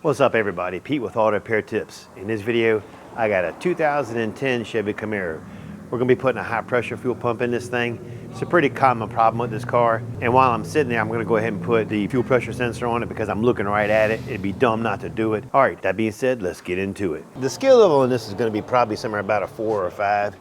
What's up everybody, Pete with Auto Repair Tips. In this video, I got a 2010 Chevy Camaro. We're gonna be putting a high pressure fuel pump in this thing. It's a pretty common problem with this car. And while I'm sitting there, I'm gonna go ahead and put the fuel pressure sensor on it because I'm looking right at it. It'd be dumb not to do it. All right, that being said, let's get into it. The skill level on this is gonna be probably somewhere about a 4 or a 5.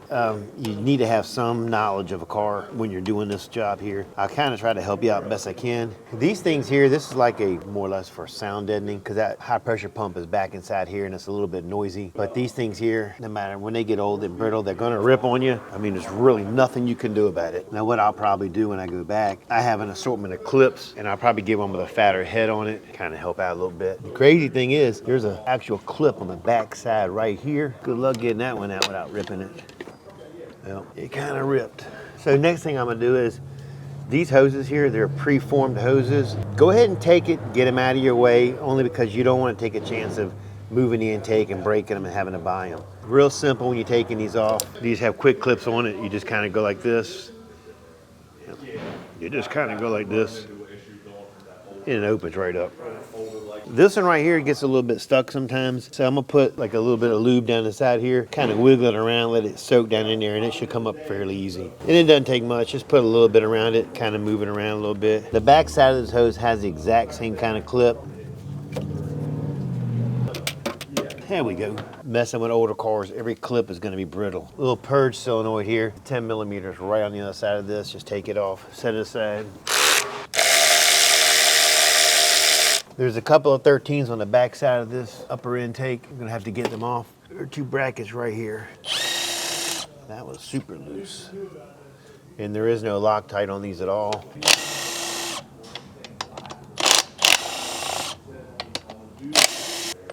You need to have some knowledge of a car when you're doing this job here. I'll kind of try to help you out best I can. These things here, this is like a more or less for sound deadening because that high pressure pump is back inside here and it's a little bit noisy. But these things here, no matter when they get old and brittle, they're gonna rip on you. I mean, there's really nothing you can do about it. Now what I'll probably do when I go back, I have an assortment of clips and I'll probably get one with a fatter head on it, kind of help out a little bit. The crazy thing is, there's an actual clip on the back side right here. Good luck getting that one out without ripping it. Well, it kind of ripped. So next thing I'm gonna do is, these hoses here, they're pre-formed hoses. Go ahead and take it, get them out of your way, only because you don't want to take a chance of moving the intake and breaking them and having to buy them. Real simple when you're taking these off. These have quick clips on it. You just kind of go like this. You just kind of go like this, and it opens right up. This one right here gets a little bit stuck sometimes, so I'm gonna put like a little bit of lube down the side here, kind of wiggle it around, let it soak down in there, and it should come up fairly easy. And it doesn't take much, just put a little bit around it, kind of move it around a little bit. The back side of this hose has the exact same kind of clip. There we go. Messing with older cars, every clip is gonna be brittle. Little purge solenoid here, 10 millimeters right on the other side of this. Just take it off, set it aside. There's a couple of 13s on the back side of this upper intake. I'm gonna have to get them off. There are 2 brackets right here. That was super loose. And there is no Loctite on these at all.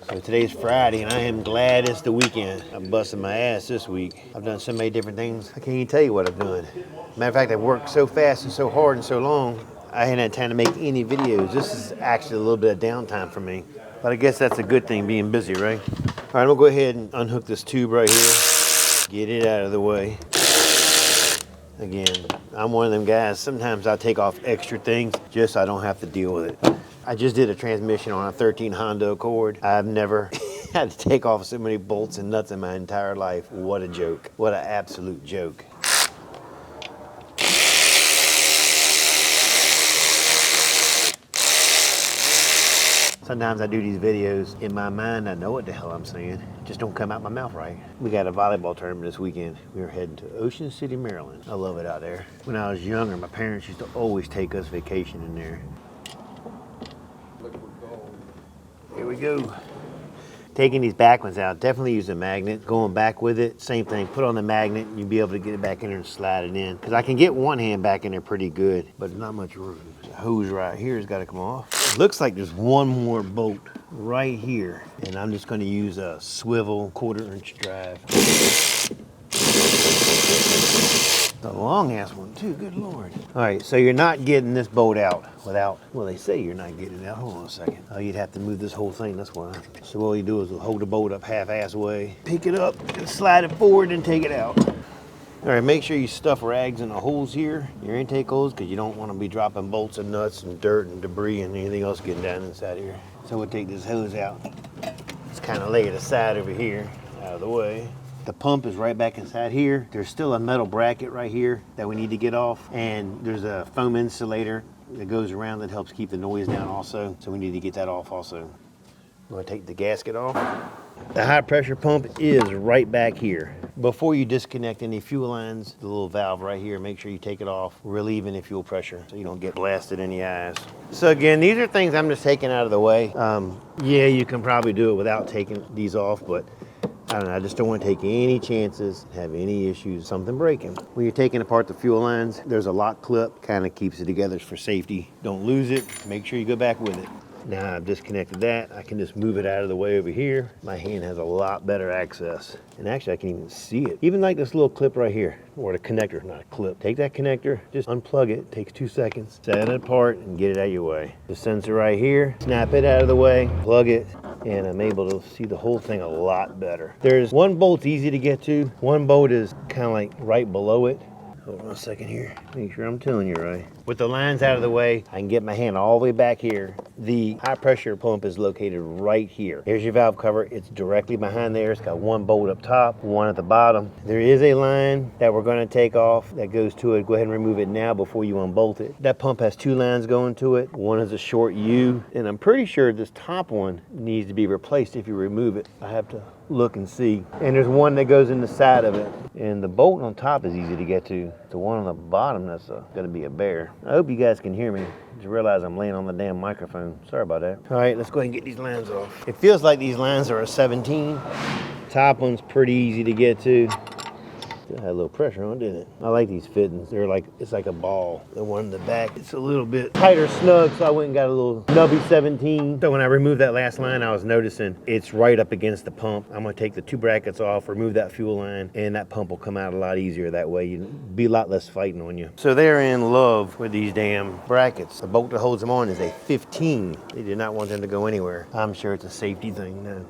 So today's Friday and I am glad it's the weekend. I'm busting my ass this week. I've done so many different things, I can't even tell you what I've done. Matter of fact, I've worked so fast and so hard and so long, I hadn't had time to make any videos. This is actually a little bit of downtime for me. But I guess that's a good thing, being busy, right? All right, I'm gonna go ahead and unhook this tube right here. Get it out of the way. Again, I'm one of them guys, sometimes I take off extra things just so I don't have to deal with it. I just did a transmission on a 13 Honda Accord. I've never had to take off so many bolts and nuts in my entire life. What a joke. What an absolute joke. Sometimes I do these videos, in my mind I know what the hell I'm saying, it just don't come out my mouth right. We got a volleyball tournament this weekend. We are heading to Ocean City, Maryland. I love it out there. When I was younger, my parents used to always take us vacation in there. Here we go. Taking these back ones out, definitely use a magnet. Going back with it, same thing. Put on the magnet and you'll be able to get it back in there and slide it in. Because I can get one hand back in there pretty good, but not much room. The hose right here has got to come off. It looks like there's one more bolt right here. And I'm just going to use a swivel 1/4-inch drive. The long ass one too, good Lord. All right, so you're not getting this bolt out without, well, they say you're not getting it out. Hold on a second. Oh, you'd have to move this whole thing, that's why. So what you do is we'll hold the bolt up half-ass way, pick it up and slide it forward and take it out. All right, make sure you stuff rags in the holes here, your intake holes, because you don't want to be dropping bolts and nuts and dirt and debris and anything else getting down inside here. So we'll take this hose out. Just kind of lay it aside over here, out of the way. The pump is right back inside here. There's still a metal bracket right here that we need to get off. And there's a foam insulator that goes around that helps keep the noise down also. So we need to get that off also. I'm gonna take the gasket off. The high pressure pump is right back here. Before you disconnect any fuel lines, the little valve right here, make sure you take it off, relieving the fuel pressure so you don't get blasted in the eyes. So again, these are things I'm just taking out of the way. Yeah, you can probably do it without taking these off, but I don't know, I just don't want to take any chances, have any issues, something breaking. When you're taking apart the fuel lines, there's a lock clip, kind of keeps it together for safety. Don't lose it, make sure you go back with it. Now I've disconnected that, I can just move it out of the way over here. My hand has a lot better access. And actually I can even see it. Even like this little clip right here, or the connector, not a clip. Take that connector, just unplug it, takes 2 seconds. Set it apart and get it out of your way. The sensor right here, snap it out of the way, plug it, and I'm able to see the whole thing a lot better. There's one bolt easy to get to. One bolt is kind of like right below it. Hold on a second here, make sure I'm telling you right. With the lines out of the way, I can get my hand all the way back here. The high pressure pump is located right here. Here's your valve cover. It's directly behind there. It's got one bolt up top, one at the bottom. There is a line that we're going to take off that goes to it. Go ahead and remove it now before you unbolt it. That pump has two lines going to it. One is a short U, and I'm pretty sure this top one needs to be replaced if you remove it. I have to look and see. And there's one that goes in the side of it. And the bolt on top is easy to get to. The one on the bottom, that's gonna be a bear. I hope you guys can hear me. Just realize I'm laying on the damn microphone. Sorry about that. All right, let's go ahead and get these lines off. It feels like these lines are a 17. Top one's pretty easy to get to. Still had a little pressure on, didn't it? I like these fittings. They're like, it's like a ball. The one in the back, it's a little bit tighter snug, so I went and got a little nubby 17. So when I removed that last line, I was noticing it's right up against the pump. I'm gonna take the two brackets off, remove that fuel line, and that pump will come out a lot easier that way. You'd be a lot less fighting on you. So they're in love with these damn brackets. The bolt that holds them on is a 15. They did not want them to go anywhere. I'm sure it's a safety thing now.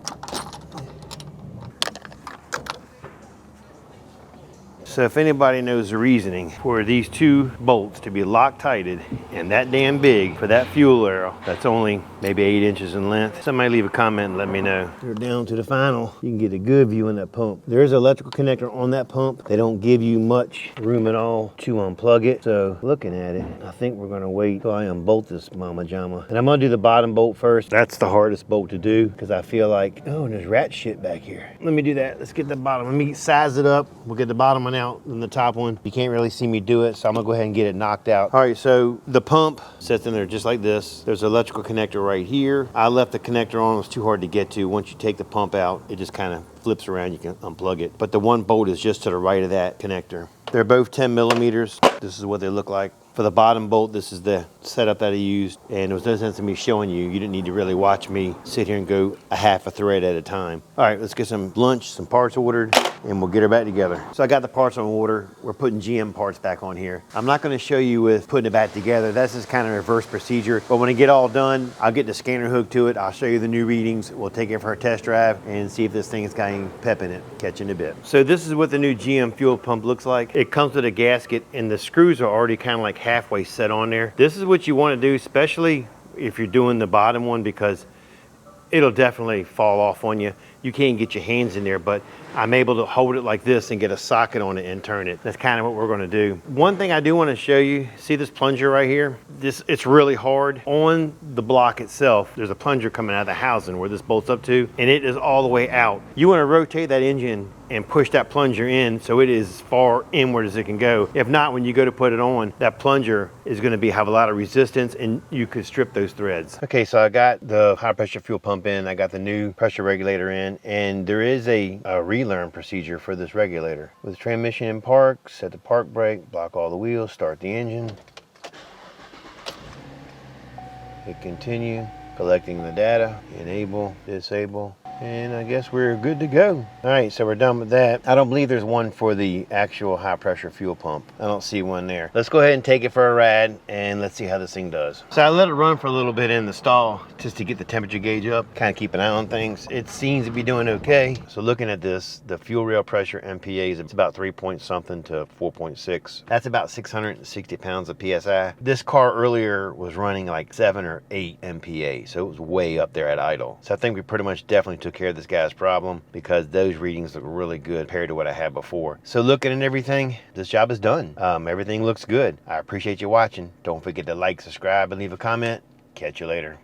So if anybody knows the reasoning for these two bolts to be Loctited and that damn big for that fuel arrow, that's only maybe 8 inches in length, somebody leave a comment and let me know. We're down to the final. You can get a good view in that pump. There is an electrical connector on that pump. They don't give you much room at all to unplug it. So looking at it, I think we're gonna wait till I unbolt this mama jama. And I'm gonna do the bottom bolt first. That's the hardest bolt to do because I feel like, oh, and there's rat shit back here. Let me do that. Let's get the bottom. Let me size it up. We'll get the bottom one out and the top one. You can't really see me do it, so I'm gonna go ahead and get it knocked out. All right, so the pump sits in there just like this. There's an electrical connector right here. I left the connector on, it was too hard to get to. Once you take the pump out, it just kind of flips around, you can unplug it. But the one bolt is just to the right of that connector. They're both 10 millimeters. This is what they look like. For the bottom bolt, this is the setup that I used, and there was no sense in me showing you. You didn't need to really watch me sit here and go a half a thread at a time. All right, let's get some lunch, some parts ordered, and we'll get her back together. So I got the parts on order. We're putting GM parts back on here. I'm not gonna show you with putting it back together. That's just kind of reverse procedure. But when I get all done, I'll get the scanner hooked to it. I'll show you the new readings. We'll take it for a test drive and see if this thing has got any pep in it. Catch you in a bit. So this is what the new GM fuel pump looks like. It comes with a gasket, and the screws are already kind of like halfway set on there. This is what you want to do, especially if you're doing the bottom one, because it'll definitely fall off on you. You can't get your hands in there, but I'm able to hold it like this and get a socket on it and turn it. That's kind of what we're going to do. One thing I do want to show you, see this plunger right here? It's really hard. On the block itself, there's a plunger coming out of the housing where this bolts up to, and it is all the way out. You want to rotate that engine and push that plunger in so it is as far inward as it can go. If not, when you go to put it on, that plunger is going to have a lot of resistance, and you could strip those threads. Okay, so I got the high pressure fuel pump in, I got the new pressure regulator in, and there is a relearn procedure for this regulator. With the transmission in park, set the park brake, block all the wheels, start the engine. Hit continue, collecting the data, enable, disable, and I guess we're good to go. All right, so we're done with that. I don't believe there's one for the actual high pressure fuel pump. I don't see one there. Let's go ahead and take it for a ride and let's see how this thing does. So I let it run for a little bit in the stall just to get the temperature gauge up, kind of keep an eye on things. It seems to be doing okay. So looking at this, the fuel rail pressure MPA is about 3 point something to 4.6. That's about 660 pounds of PSI. This car earlier was running like 7 or 8 MPA, so it was way up there at idle. So I think we pretty much definitely took care of this guy's problem because those readings look really good compared to what I had before. So looking at everything, this job is done. Everything looks good. I appreciate you watching. Don't forget to like, subscribe, and leave a comment. Catch you later.